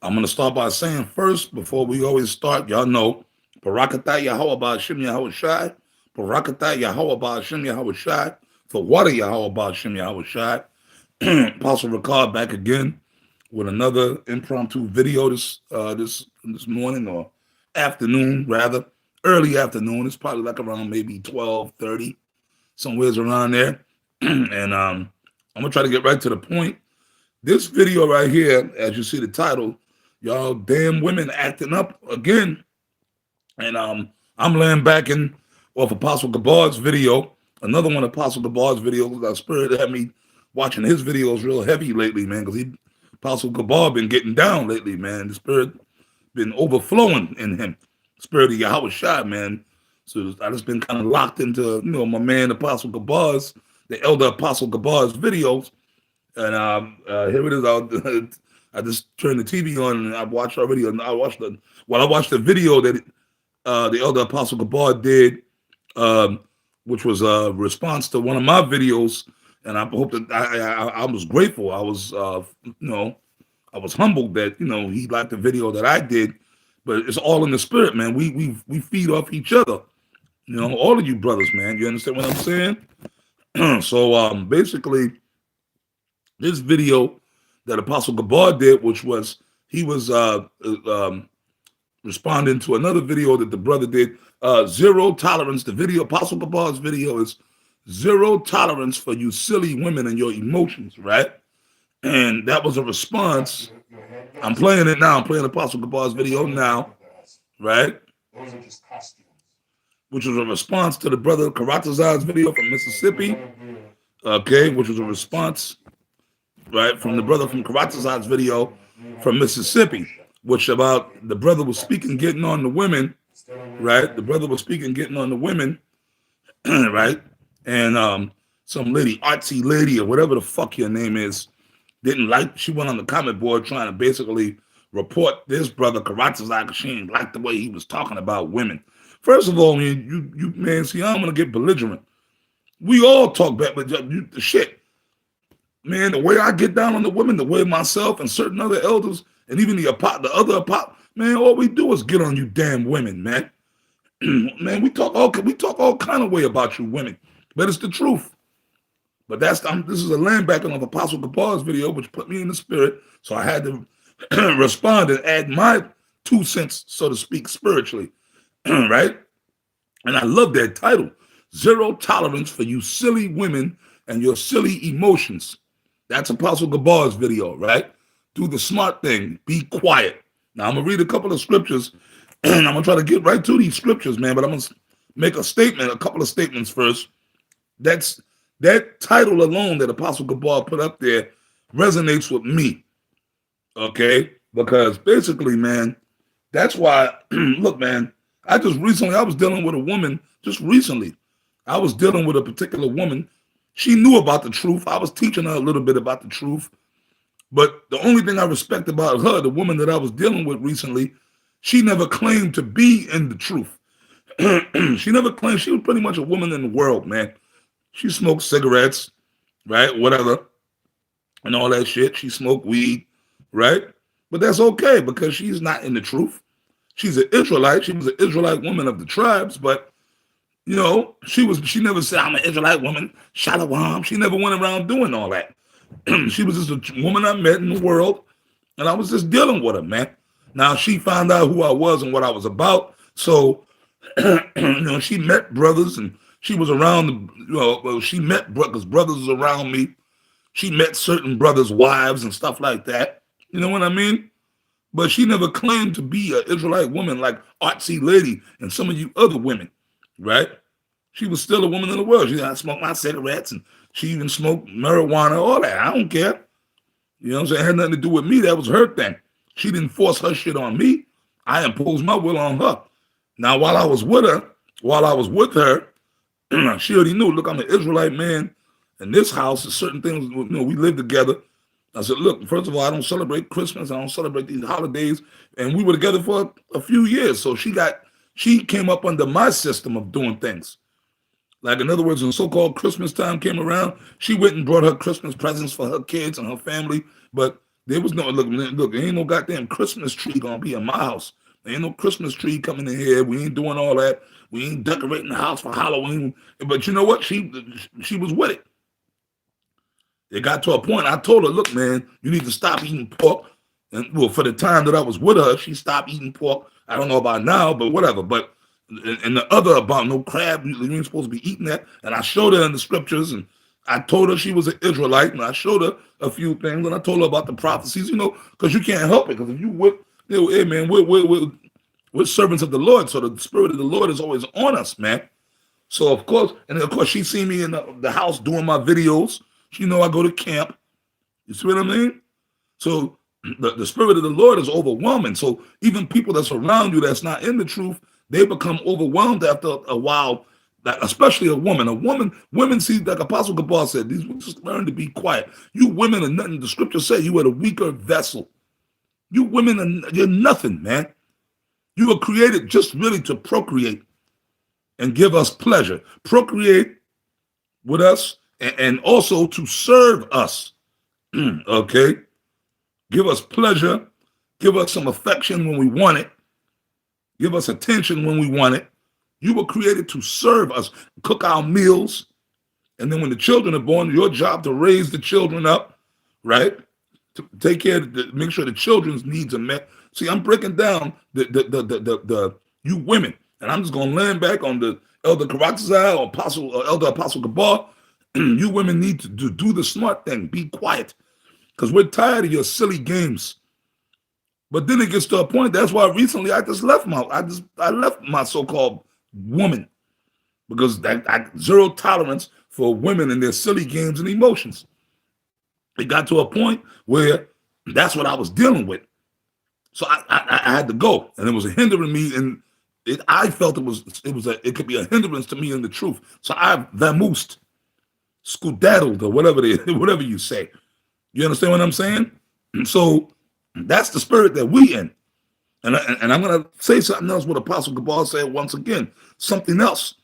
I'm going to start by saying first, before we always start, y'all know, Barakatah Yahweh Hashem Yahweh Shai, Barakatah Yahweh Hashem Yahweh Shai, for water Yahweh Hashem Yahweh Shai. Apostle Ricard back again with another impromptu video this morning or afternoon, rather. Early afternoon. It's probably like around maybe 12:30, somewhere's around there. And I'm going to try to get right to the point. This video right here, as you see the title, y'all damn women acting up again. And I'm laying back in off Apostle Gabar's video, another one of Apostle Gabar's videos. Our spirit had me watching his videos real heavy lately, man, because Apostle Gabar been getting down lately, man. The spirit been overflowing in him. Spirit of Yahweh Shai, man. So I just been kind of locked into, my man Apostle Gabar's, the elder Apostle Gabar's videos. And here it is. I just turned the TV on and I watched already. And I watched the video that the elder Apostle Gabar did, which was a response to one of my videos. And I hope that I was grateful. I was, I was humbled that he liked the video that I did. But it's all in the spirit, man. We feed off each other. All of you brothers, man. You understand what I'm saying? So basically, this video that Apostle Gabar did, which was he was responding to another video that the brother did, Zero Tolerance. The video, Apostle Gabar's video is Zero Tolerance for you silly women and your emotions, right? And that was a response. I'm playing it now. I'm playing Apostle Gabar's video now, right? Those are just costumes. Which was a response to the brother Karatazar's video from Mississippi, okay, which was a response, right, from the brother from Karatazar's video from Mississippi, which about the brother was speaking, getting on the women, right? The brother was speaking, getting on the women, right? And some lady, artsy lady, or whatever the fuck your name is, didn't like, she went on the comment board trying to basically report this brother Karatazar because she didn't like the way he was talking about women. First of all, man, you man, see, I'm gonna get belligerent. We all talk back, but the shit, man, the way I get down on the women, the way myself and certain other elders, and even the other man, all we do is get on you damn women, man. Man, we talk all kind of way about you women, but it's the truth. But this is a landbacking of Apostle Gabar's video, which put me in the spirit, so I had to respond and add my 2 cents, so to speak, spiritually, right? And I love that title, Zero Tolerance for you silly women and your silly emotions. That's Apostle Gabar's video, right? Do the smart thing. Be quiet. Now, I'm going to read a couple of scriptures, and I'm going to try to get right to these scriptures, man, but I'm going to make a couple of statements first. That title alone that Apostle Gabar put up there resonates with me, okay? Because basically, man, that's why, look, man, I was dealing with a woman just recently. I was dealing with a particular woman. She knew about the truth. I was teaching her a little bit about the truth. But the only thing I respect about her, the woman that I was dealing with recently, she never claimed to be in the truth. She never claimed. She was pretty much a woman in the world, man. She smoked cigarettes, right? Whatever. And all that shit. She smoked weed, right? But that's okay because she's not in the truth. She's an Israelite. She was an Israelite woman of the tribes, but she never said, I'm an Israelite woman, shalom. She never went around doing all that. She was just a woman I met in the world, and I was just dealing with her, man. Now, she found out who I was and what I was about, so, she met brothers, and she was around, she met brothers was around me. She met certain brothers' wives and stuff like that. You know what I mean? But she never claimed to be an Israelite woman like artsy lady and some of you other women, right? She was still a woman in the world. I smoked my cigarettes and she even smoked marijuana, all that. I don't care. You know what I'm saying? It had nothing to do with me. That was her thing. She didn't force her shit on me. I imposed my will on her. Now, while I was with her, she already knew, look, I'm an Israelite man. In this house, there's certain things, we live together. I said, look, first of all, I don't celebrate Christmas. I don't celebrate these holidays. And we were together for a few years. So she came up under my system of doing things. Like, in other words, when so-called Christmas time came around, she went and brought her Christmas presents for her kids and her family. But There was no, look, there ain't no goddamn Christmas tree gonna be in my house. There ain't no Christmas tree coming in here. We ain't doing all that. We ain't decorating the house for Halloween. But you know what? She was with it. It got to a point. I told her, look, man, you need to stop eating pork. And well, for the time that I was with her, she stopped eating pork. I don't know about now, but whatever. But and the other about no crab, you ain't supposed to be eating that. And I showed her in the scriptures, and I told her she was an Israelite, and I showed her a few things, and I told her about the prophecies, because you can't help it. Because if you would, hey man, we're servants of the Lord, so the Spirit of the Lord is always on us, man. So of course, she seen me in the house doing my videos. She know I go to camp. You see what I mean? So the Spirit of the Lord is overwhelming. So even people that's around you that's not in the truth, they become overwhelmed after a while. Especially a woman. Women see, like Apostle Gabar said, these women just learn to be quiet. You women are nothing. The scripture say you are the weaker vessel. You women you're nothing, man. You were created just really to procreate and give us pleasure. Procreate with us and also to serve us. Okay? Give us pleasure. Give us some affection when we want it. Give us attention when we want it. You were created to serve us, cook our meals. And then when the children are born, your job to raise the children up, right? To take care of make sure the children's needs are met. See, I'm breaking down the you women, and I'm just gonna land back on the Elder Rawchaa or Elder Apostle Gabar. You women need to do the smart thing, be quiet, because we're tired of your silly games. But then it gets to a point. That's why recently I left my so-called woman, because I zero tolerance for women and their silly games and emotions. It got to a point where that's what I was dealing with. So I had to go, and it was hindering me, and I felt it could be a hindrance to me in the truth. So I vamoosed, skedaddled, or whatever you say. You understand what I'm saying? And so that's the spirit that we in. And I'm going to say something else what Apostle Gabar said once again, something else.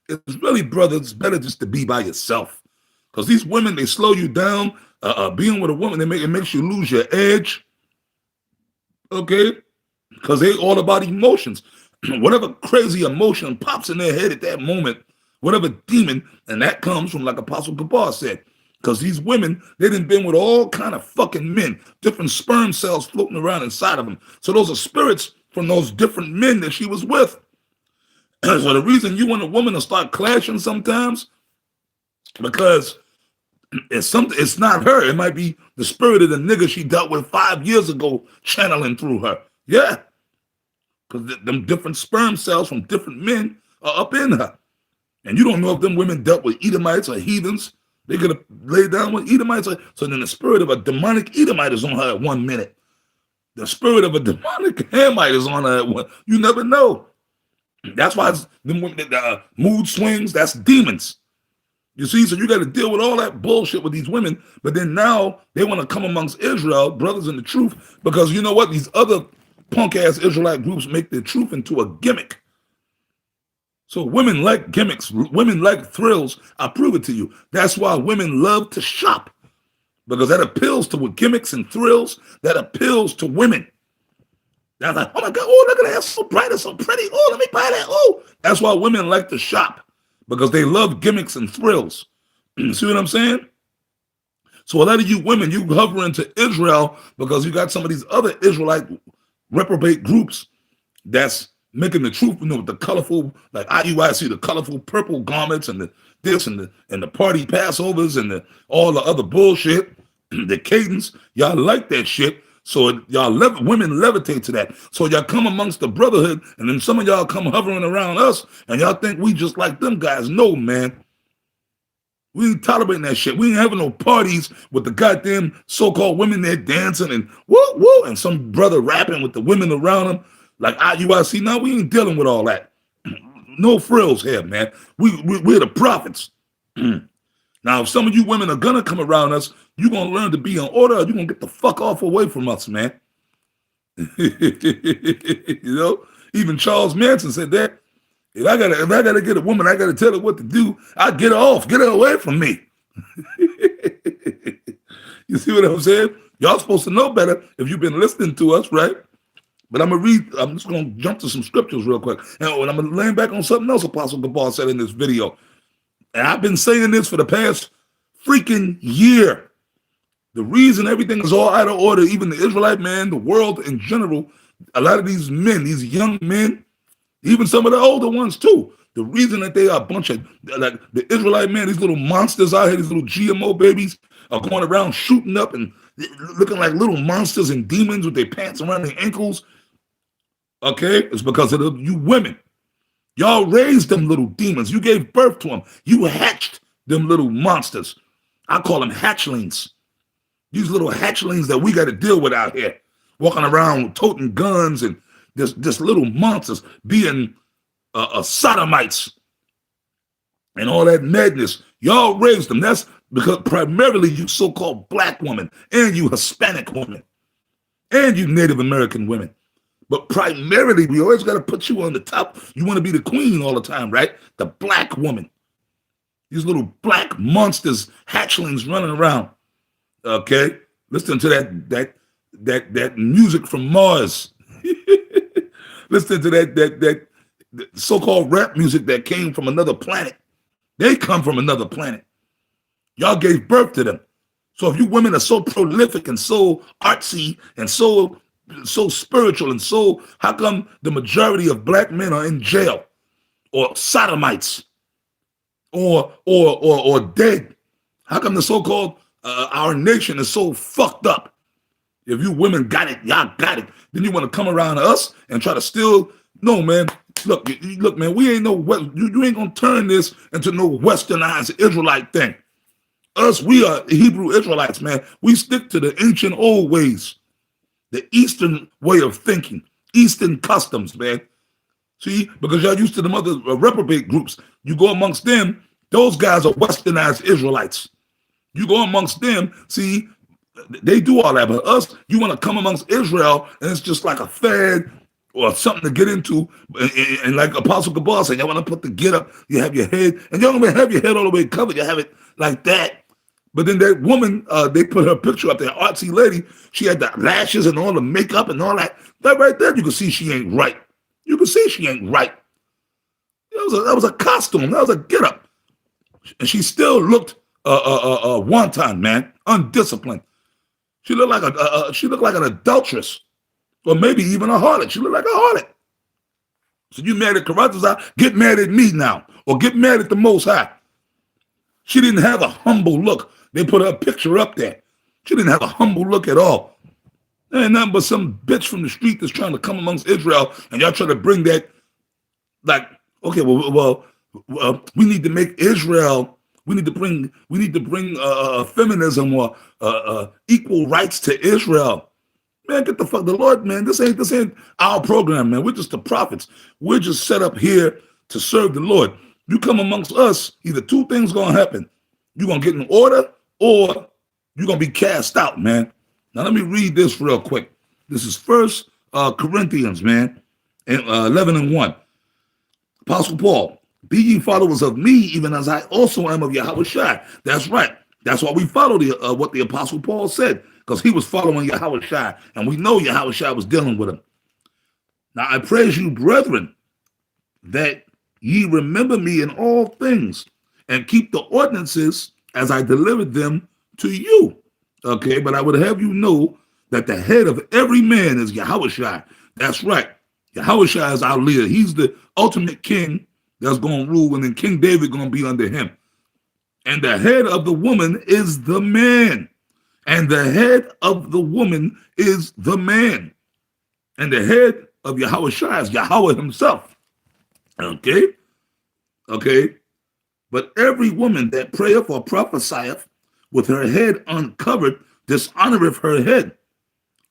It's really, brother, it's better just to be by yourself. Because these women, they slow you down. Being with a woman, it makes you lose your edge. Okay? Because they all about emotions. Whatever crazy emotion pops in their head at that moment, whatever demon, and that comes from, like Apostle Gabar said, because these women, they done been with all kind of fucking men, different sperm cells floating around inside of them. So those are spirits from those different men that she was with. So the reason you want a woman to start clashing sometimes, because it's not her. It might be the spirit of the nigga she dealt with 5 years ago channeling through her. Yeah. Because them different sperm cells from different men are up in her. And you don't know if them women dealt with Edomites or heathens. They could have laid down with Edomites. So then the spirit of a demonic Edomite is on her at 1 minute. The spirit of a demonic Hamite is on her at one. You never know. That's why the mood swings, that's demons. You see, so you got to deal with all that bullshit with these women. But then now they want to come amongst Israel, brothers in the truth, because you know what? These other punk-ass Israelite groups make the truth into a gimmick. So women like gimmicks. Women like thrills. I prove it to you. That's why women love to shop, because that appeals to with gimmicks and thrills. That appeals to women. They're like, oh my God, oh, look at that. That's so bright and so pretty. Oh, let me buy that. Oh, that's why women like to shop, because they love gimmicks and thrills. See what I'm saying? So a lot of you women, you hover into Israel because you got some of these other Israelite reprobate groups that's making the truth, with the colorful, like IUIC, the colorful purple garments and the party Passovers and all the other bullshit, the cadence. Y'all like that shit. So women levitate to that. So y'all come amongst the brotherhood, and then some of y'all come hovering around us, and y'all think we just like them guys. No, man. We ain't tolerating that shit. We ain't having no parties with the goddamn so-called women there dancing and woo, woo, and some brother rapping with the women around him. Like IUIC, now we ain't dealing with all that. No frills here, man. We're the prophets. Now, if some of you women are going to come around us, you're going to learn to be in order, or you're going to get the fuck off away from us, man. Even Charles Manson said that. If I gotta get a woman, I gotta tell her what to do. I get her off, get her away from me. You see what I'm saying? Y'all supposed to know better if you've been listening to us, right? But I'm just going to jump to some scriptures real quick. And I'm going to land back on something else Apostle Gabal said in this video. And I've been saying this for the past freaking year. The reason everything is all out of order, even the Israelite man, the world in general, a lot of these men, these young men, even some of the older ones too, the reason that they are a bunch of, like the Israelite men, these little monsters out here, these little GMO babies are going around shooting up and looking like little monsters and demons with their pants around their ankles. Okay, it's because of you women. Y'all raised them little demons. You gave birth to them. You hatched them little monsters. I call them hatchlings. These little hatchlings that we got to deal with out here, walking around toting guns and just little monsters being sodomites and all that madness. Y'all raised them. That's because primarily you so-called black women and you Hispanic women and you Native American women. But primarily, we always got to put you on the top. You want to be the queen all the time, right? The black woman. These little black monsters, hatchlings running around. Okay? Listen to that music from Mars. Listen to that so-called rap music that came from another planet. They come from another planet. Y'all gave birth to them. So if you women are so prolific and so artsy and so spiritual and so, how come the majority of black men are in jail or sodomites or dead? How come the so-called our nation is so fucked up? If you women got it, y'all got it. Then you want to come around to us and try to steal? No, man. Look, man. We ain't you ain't gonna turn this into no westernized Israelite thing. Us, we are Hebrew Israelites, man. We stick to the ancient old ways. The Eastern way of thinking, Eastern customs, man. See, because y'all used to them other reprobate groups. You go amongst them, those guys are westernized Israelites. You go amongst them, see, they do all that. But us, you want to come amongst Israel, and it's just like a fad or something to get into. And like Apostle Gabal said, y'all want to put the get up, you have your head, and you don't even have your head all the way covered. You have it like that. But then that woman, they put her picture up there, artsy lady. She had the lashes and all the makeup and all that. That right there, you can see she ain't right. You can see she ain't right. That was a costume. That was a get-up. And she still looked wanton, man, undisciplined. She looked like an adulteress, or maybe even a harlot. She looked like a harlot. So you mad at Rawchaa? Get mad at me now, or get mad at the Most High. She didn't have a humble look. They put her picture up there. She didn't have a humble look at all. There ain't nothing but some bitch from the street that's trying to come amongst Israel, and y'all try to bring that, like, okay, well, we need to make Israel. We need to bring feminism or equal rights to Israel. Man, get the fuck, the Lord, man. This ain't our program, man. We're just the prophets. We're just set up here to serve the Lord. You come amongst us, either two things gonna happen. You're gonna get in order, or you're gonna be cast out, man. Now let me read this real quick. This is First Corinthians, man, 11:1. Apostle Paul, be ye followers of me, even as I also am of Yahushua. That's right. That's why we follow what the Apostle Paul said, because he was following Yahushua, and we know Yahushua was dealing with him. Now I praise you, brethren, that ye remember me in all things, and keep the ordinances as I delivered them to you. Okay, but I would have you know that the head of every man is Yahushua. That's right. Yahushua is our leader. He's the ultimate king that's going to rule, and then King David going to be under him. And the head of the woman is the man. And the head of the woman is the man. And the head of Yahushua is Yahweh himself. Okay? Okay? But every woman that prayeth or prophesieth with her head uncovered dishonoreth her head,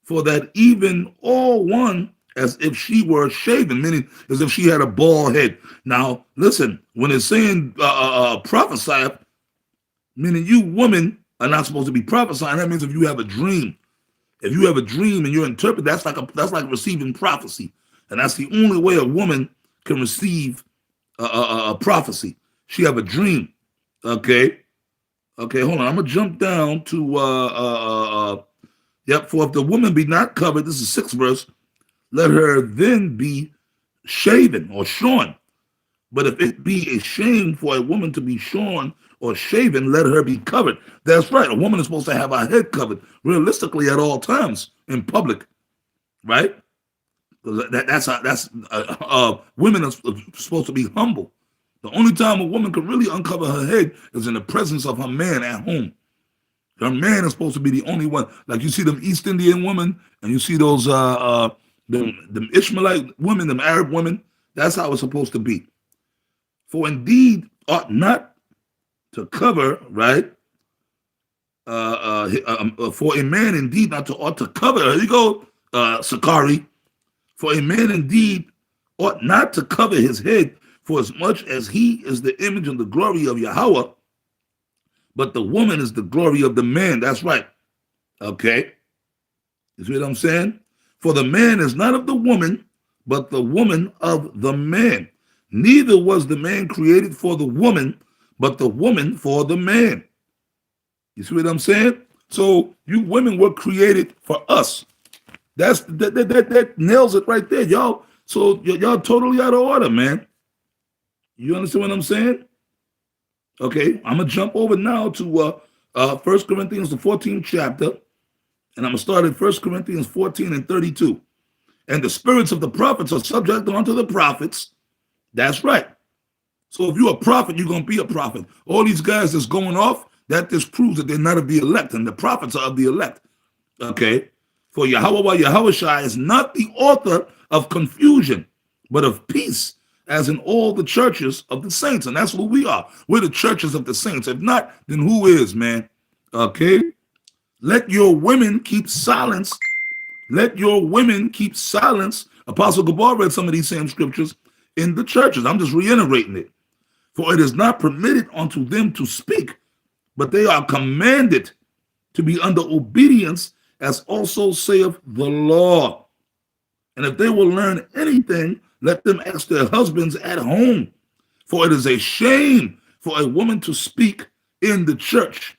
for that even all one as if she were shaven, meaning as if she had a bald head. Now, listen, when it's saying prophesieth, meaning you women are not supposed to be prophesying. That means if you have a dream, and you interpret, that's like receiving prophecy, and that's the only way a woman can receive a prophecy. She have a dream. Okay, hold on. I'm gonna jump down to Yep, for if the woman be not covered, this is 6th verse, let her then be shaven or shorn. But if it be a shame for a woman to be shorn or shaven, let her be covered. That's right. A woman is supposed to have her head covered realistically at all times in public, right? Women are supposed to be humble. The only time a woman can really uncover her head is in the presence of her man at home. Her man is supposed to be the only one. Like you see them East Indian women, and you see those them Ishmaelite women, them Arab women. That's how it's supposed to be. For indeed ought not to cover, right? For a man indeed not to ought to cover. Here you go, Sakari. For a man indeed ought not to cover his head, for as much as he is the image and the glory of Yahweh, but the woman is the glory of the man. That's right. Okay. You see what I'm saying? For the man is not of the woman, but the woman of the man. Neither was the man created for the woman, but the woman for the man. You see what I'm saying? So you women were created for us. That nails it right there, y'all. So y'all totally out of order, man. You understand what I'm saying? Okay, I'm gonna jump over now to 1 Corinthians, the 14th chapter, and I'm gonna start at 1 Corinthians 14 and 32. And the spirits of the prophets are subject unto the prophets. That's right. So if you're a prophet, you're gonna be a prophet. All these guys that's going off, that just proves that they're not of the elect, and the prophets are of the elect. Okay. For Rawchaa is not the author of confusion, but of peace, as in all the churches of the saints. And that's what we are. We're the churches of the saints. If not, then who is, man? Okay? Let your women keep silence. Let your women keep silence. Apostle Gabar read some of these same scriptures in the churches. I'm just reiterating it. For it is not permitted unto them to speak, but they are commanded to be under obedience, as also saith the law. And if they will learn anything, let them ask their husbands at home. For it is a shame for a woman to speak in the church.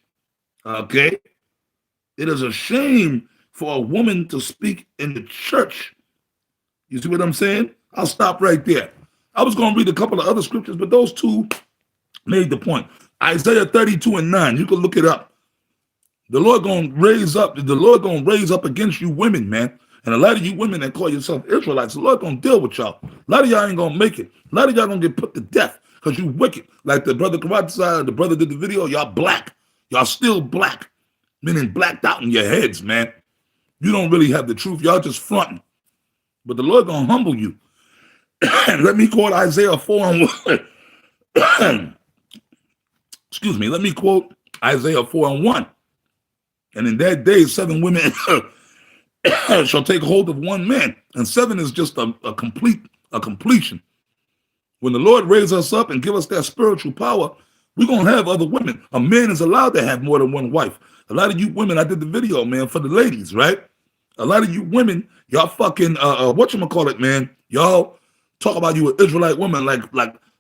Okay? It is a shame for a woman to speak in the church. You see what I'm saying? I'll stop right there. I was going to read a couple of other scriptures, but those two made the point. Isaiah 32 and 9, you can look it up. The Lord gonna raise up against you women, man. And a lot of you women that call yourself Israelites, the Lord gonna deal with y'all. A lot of y'all ain't gonna make it. A lot of y'all gonna get put to death because you wicked. Like the brother Rawchaa, the brother did the video, y'all black. Y'all still black. Meaning blacked out in your heads, man. You don't really have the truth. Y'all just fronting. But the Lord gonna humble you. Let me quote Isaiah 4 and 1. Excuse me, let me quote Isaiah 4 and 1. And in that day, 7 women shall take hold of one man. And 7 is just a completion. When the Lord raises us up and give us that spiritual power, we're going to have other women. A man is allowed to have more than one wife. A lot of you women, I did the video, man, for the ladies, right? A lot of you women, y'all fucking, whatchamacallit, man? Y'all talk about you an Israelite woman like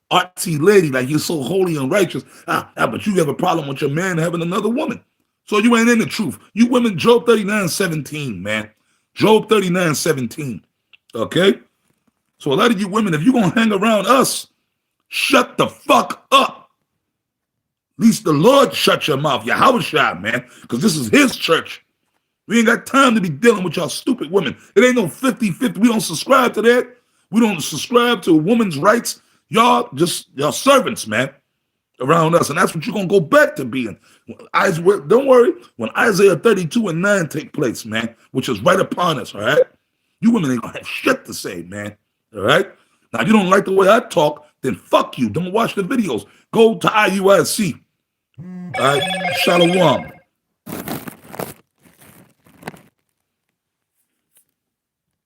artsy lady, like you're so holy and righteous. But you have a problem with your man having another woman. So you ain't in the truth. You women, Job 39:17, man. Job 39:17. Okay? So a lot of you women, if you're going to hang around us, shut the fuck up. At least the Lord shut your mouth. Rawchaa, man. Because this is his church. We ain't got time to be dealing with y'all stupid women. It ain't no 50-50. We don't subscribe to that. We don't subscribe to women's rights. Y'all servants, man, around us. And that's what you're going to go back to being. Don't worry. When Isaiah 32 and 9 take place, man, which is right upon us, all right? You women ain't going to have shit to say, man, all right? Now, if you don't like the way I talk, then fuck you. Don't watch the videos. Go to IUIC. All right? Shalom.